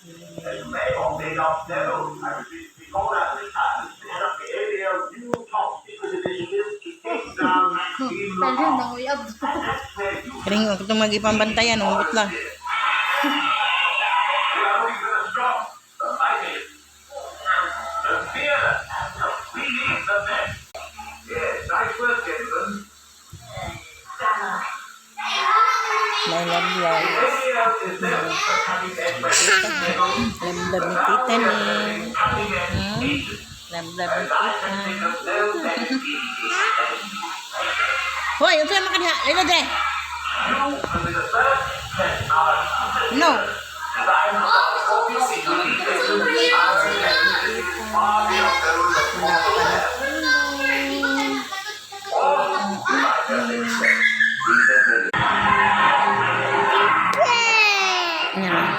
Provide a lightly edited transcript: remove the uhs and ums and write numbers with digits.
Talon ng uyab. Kaling ako itong mag-ipambantayan, umabot lang. May lablab. Lablab ni tita ni. Lablab ni tita. Hoy, unsa man kadiha? Lilo dre. No. Yeah.